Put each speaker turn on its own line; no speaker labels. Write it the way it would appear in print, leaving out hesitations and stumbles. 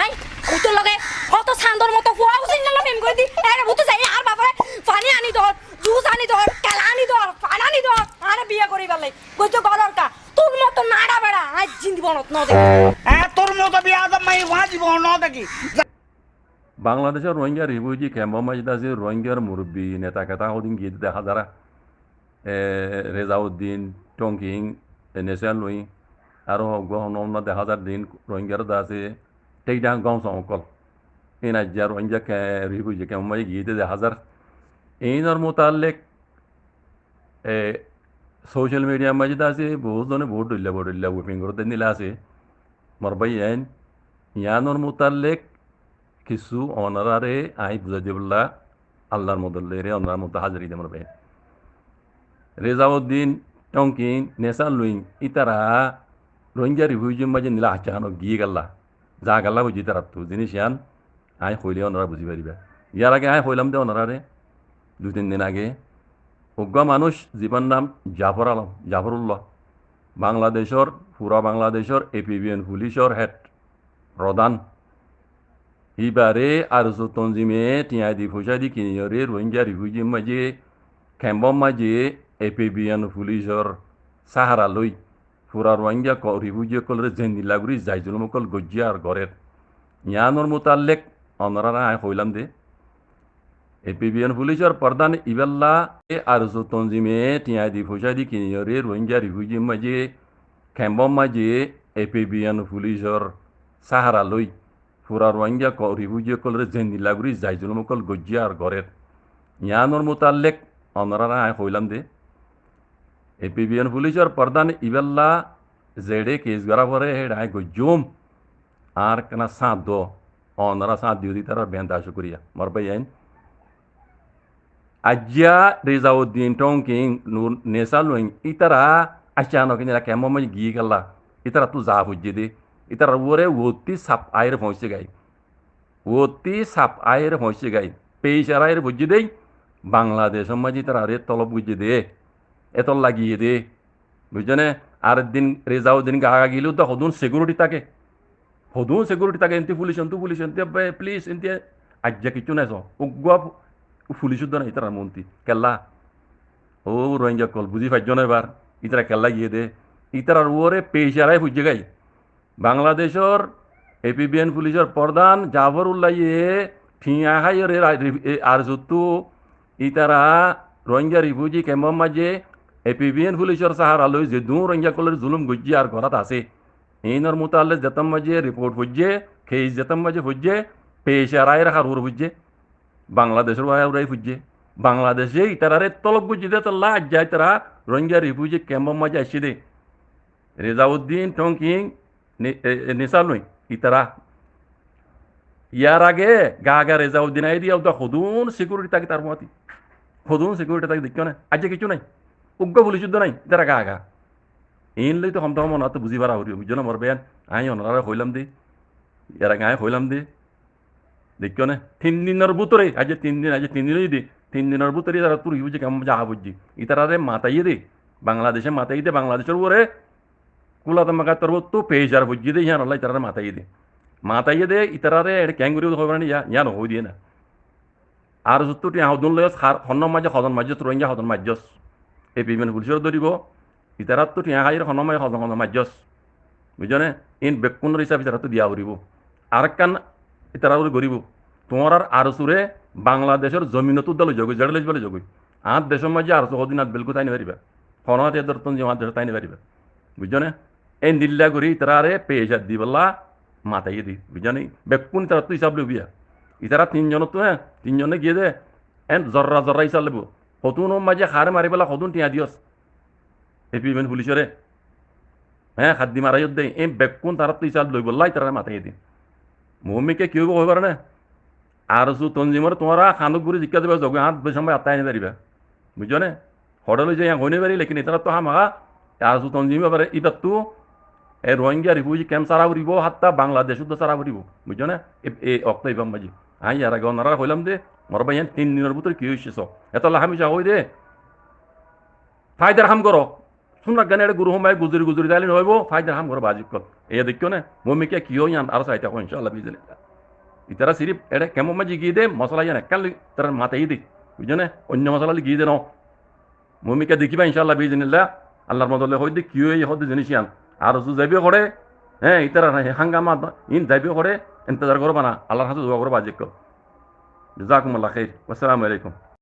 I উত্তর লগে কত সান্দর মতো ফুয়া উচিন না ফেম করে দি আরে বুঝতে যাই আর বাবারে পানি আনি ধর জুস আনি ধর কেলা আনি ধর পান আনি ধর আরে বিয়ে করি বেলাই কইতো গদর কা তোর মতো নাড়া বেড়া আজ জিন্দি বনত ন দেখি
তোর মতো বিয়া তো মাই ওয়াজিব ন দেখি
বাংলাদেশের রোহিঙ্গা রিফিউজি ক্যাম্পের মাঝে আছে রোহিঙ্গার মুরব্বী নেতা কেতা ওদিন গিয়ে দেখা যারা রেজাউদ্দিন টঙ্কিং নেশান লুই আরও অন্য দেখা যার দিন রোহিঙ্গার আছে টেকডাং গাঁও সকল এই রাজ্যা রোহিঙ্গা রিফিউজি ক্যাম্পের মাঝে গিয়ে দেখা যার এইনার মোতালেক সোশ্যাল মিডিয়ার মাঝে আছে বহুজনে ভোট দিল্লা উইপিং করতে নিলে আছে মরবাই আইন ইয়ানোর মোতালেক কিছু অনারারে আই বুঝাই দিবলা আল্লাহর মদল্লে রে অনার মতো হাজারি দেমর বে রেজাউদ্দিন টঙ্কিং নেশান লুইং ইতারা রোহিঙ্গা রিফিউজির মাঝে নিলা আচানো গিয়ে গেল্লা যা গেল্লা বুঝি তারা তো জিনিস ইয়ান আই হইলে ওনারা বুঝি পারিবা ইয়ার আগে আই হইলাম দে ওনারারে 2-3 দিন আগে অজ্ঞা মানুষ জীবন নাম জাফর আলম জাফরুল্লাহ বাংলাদেশের পুরা বাংলাদেশের এপিবিএন পুলিশের হেড প্রধান ইবারে আর তঞ্জিমে টিয়া দি ফুসা দি কিনিয়রে রোহিঙ্গা রিফিউজি মাঝে ক্যাম্পর মাঝে এপিবিএন পুলিশের সাহারা লই পুরা রোহিঙ্গা রিফিউজি কলরে জেন্দিলাগুড়ি যাইজুল মুকল গজ্জিয়া আর গড়ের ইয়ানোর মোতালেক অনরা আয় হইলাম দে এপিবিএন পুলিশের প্রধান ইবেল্লা আর তঞ্জিমে টিয়া দি ফুসা দি কিনিয়রে রোহিঙ্গা রিফিউজি মাঝে ক্যাম্পর মাঝে এপিবিএন পুলিশের সাহারা লই পুরা রোহিঙ্গা রিফিউজি কলরে জেন্দিলাগুড়ি যাইজুল মুকল গজ্জিয়া আর গড়ের ইয়ানোর মোতালেক অনরা আয় হইলাম দে এপিবিএন পুলিশের প্রধান ইবেল্লা জেডে কেস গড়া পরে হেড আয় গজ্জুম আর কেনা সাঁত দো অনরা সাঁত দিও দি তারা বেন দাসু করিয়া মরবাই আইন আজ্ঞা রেজাউদ্দিন টঙ্কিং নেশা লুইং ইতারা আচানক নিলা কেমন মাঝে গিয়ে গেলা ইতারা তো যা বুঝে দে ইতারা ওরে ওতি সাপ আয়ের পৌঁছে গাই ওতি সাপ আয়ের পৌঁছে গাই পেইসার আয়ের বুঝে দেই বাংলাদেশের মাঝে তারা রে তলব বুঝে দে এত লাগিয়ে দে বুঝনে আর দিন রেজাউদ্দিন গা গিলেও তো হদুন সিকিউরিটি থাকে এনতি পুলিশ এনতি প্লিজ এনতি আজ্ঞা কিছু নাই উগ্র পুলিশ নাই তারা মন্ত্রী কেল্লা ও রোহিঙ্গা কল বুঝি পাইজ না এবার ইতারা কেল্লা গিয়ে দে ইতারার ওরে পেইসারাই বুঝে গাই বাংলাদেশের এপিবিএন পুলিশের প্রধান জাফরুল্লাহে ঠিয়া হাইরে আর যতু ইতারা রোহিঙ্গা রিফিউজি ক্যাম্পর মাঝে এপিবিএন পুলিশের সাহারা লই যে দু রোহিঙ্গা কলের জুলুম গজ্জি আর ঘরাত আছে এইনর মোতালে যেতাম মাঝে রিপোর্ট বুঝছে খেয়ে যেতাম মাঝে বুঝছে পেশারায় রাখার ওর বুঝছে বাংলাদেশের ওরাই বুঝছে বাংলাদেশে ইতারারে তলব বুঝছে দে তোল্লা আজ যায় তারা রোহিঙ্গা রিফিউজি ক্যাম্পর মাঝে আসছে দে রেজাউদ্দিন টঙ্কিং নেশা লই ইতারা ইয়ার আগে গা রেজাউদ্দিন আই দিয়া তো হদুন সিকিউরিটি থাকে তার মতি হদুন সিকিউরিটি থাকে দেখ না আজ কিছু নাই উগ্র পুলিশ যুদ্ধ নাই তারা গা এইন লই তো হমতা মনে তো বুঝি পারা হরি বুঝছো না মর বেন আই অনারা হইলাম দে ইয়ার আগে আই হইলাম দে দেখ না 3 দিনের ভিতরে আজ 3 দিনই দে 3 দিনের ভিতরে তারা তুই বুঝি কেমন যা বুঝছি ইতারারে মাতাইয়ে দে বাংলাদেশে মাতাই দে বাংলাদেশের ওরে কুলাতে মাকা তোর তো পেজার বুঝি দে ইয়ান আল্লাহ ইতারারে মাতাইয়ে দে ইতারারে ক্যাঙ্গুরি হইব না ইয়ান হই দিয়ে না আর যত টিয়া হদন লয় হন্নম মাঝে হদন মাঝে রোহিঙ্গা হদন মাঝস এপিবিএন পুলিশের ধরিব ইতারাত তো টিয়া খাইর হন্নম মাঝে হদন মাঝস বুঝনে ইন বেকুনের হিসাবে ইতারা তো দিয়া উড়িব আর কান ইতারা গরিব তোমার আর সুরে বাংলাদেশের জমিনতো দল যোগ জেড়লে বলে যোগ আর দেশের মাঝে আর সদিন আর বেলকু তাইনি পারিবা হনত এদের তো আমার দেশ তাইনি পারিবা বুঝনে এই দিল্লা করি ইতারারে পেশা দিবলা মাতাইয়ে দি বুঝনি বেকুন ইতারা তো হিসাব লবিয়া ইতারা 3 জন তো হ্যাঁ 3 জনে গিয়ে দে এন জর্রা হিসাব লব হতুন মাঝে হারে মারি পেলা হতুন টিয়া দিয়স এপিবিএন পুলিশরে হ্যাঁ খাদ্দি মারাই দে এই বেকুন তারা তো হিসাব লই বললাই তারা মাতাইয়ে দি মমিকে কেউ হয়ে পারে না আর তঞ্জিমর তোমারা খানুক ঘুরে জিজ্ঞাসা দেবে যোগ হাত সময় আত্মাই আনি পারিবা বুঝছো হডলে যে হইনে পারি লেকিন এটার তো হামা আর তঞ্জিমে পারে ইটার তো এই রোহিঙ্গা রিফিউজি ক্যাম্প সারা ফুরিব হাত্তা বাংলাদেশ সারা ফুরিব বুঝছো না এই অক্ত ইবাম বাজি ইয়ার আগে ওনারা হইলাম দে মর ভাই 3 দিনের ভিতরে কি হয়েছে এত লাহামি যা হই দে ফায়দার হাম করো শুননা গানে এটা গুরু হমায় গুজরি গুজরি দাইলে নইব ফাইদার হাম করে বাজিক কল এ দেখিও না মমিকে কি হই আর সাইতা কো ইনশাআল্লাহ বিজনিল্লাহ ইতারা সিরিফ এটা কেমন মাঝি গিয়ে দে মশলা জানে কাল তার মাথায় দি বুঝছো না অন্য মশলা গিয়ে দে ন মমিকে দেখিবা ইনশাআল্লাহ বিজনিল্লাহ আল্লাহর মদলে হইতে কি হই হদ জিনিস আন আর যু যাইবে করে হ্যাঁ ইতারা হাঙ্গামা ইন যাইবে করে ইন্তজার করবা না আল্লাহর হাতে দোয়া করে বাজিক কল জাযাকুমুল্লাহ খাইর আসসালামু আলাইকুম